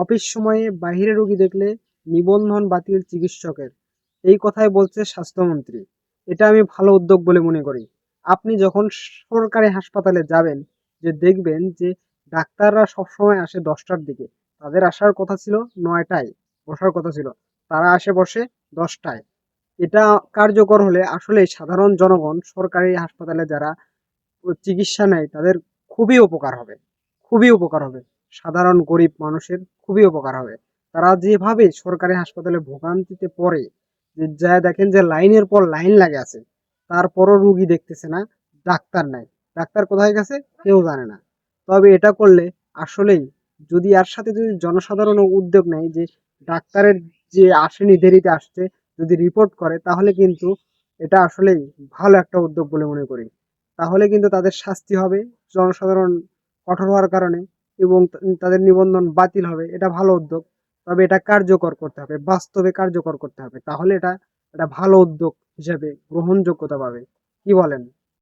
Office সময়ে বাইরে রোগী দেখলে নিবন্ধন বাতিল চিকিৎসকের, এই কথাই বলছে স্বাস্থ্যমন্ত্রী। এটা আমি ভালো উদ্যোগ বলে মনে করি। আপনি যখন সরকারি হাসপাতালে যাবেন, যে দেখবেন যে ডাক্তাররা সবসময় আসে 10টার দিকে, তাদের আসার কথা ছিল 9টায়, বসার কথা ছিল, তারা আসে বসে 10টায়। এটা কার্যকর হলে আসলে সাধারণ জনগণ সরকারি হাসপাতালে যারা চিকিৎসা নেয় তাদের খুবই উপকার হবে, খুবই উপকার হবে। সাধারণ গরিব মানুষের খুবই উপকার হবে। তারা যেভাবে সরকারি হাসপাতালে ভোগান্তিতে পড়ে, যে যা দেখেন যে লাইনের পর লাইন লাগে আছে, তারপরও রুগী দেখতেছে না, ডাক্তার নাই। ডাক্তার কোথায় গেছে কেউ জানে না। তবে এটা করলে আসলেই, যদি এর সাথে যদি জনসাধারণও উদ্যোগ নেয় যে ডাক্তারের যে আসেনি, দেরিতে আসছে, যদি রিপোর্ট করে, তাহলে কিন্তু এটা আসলেই ভালো একটা উদ্যোগ বলে মনে করি। তাহলে কিন্তু তাদের শাস্তি হবে জনসাধারণ কঠোর হওয়ার কারণে, এবং তাদের নিবন্ধন বাতিল হবে। এটা ভালো উদ্যোগ। তবে এটা কার্যকর করতে হবে, বাস্তবে কার্যকর করতে হবে, তাহলে এটা একটা ভালো উদ্যোগ হিসেবে গ্রহণযোগ্যতা পাবে। কি বলেন?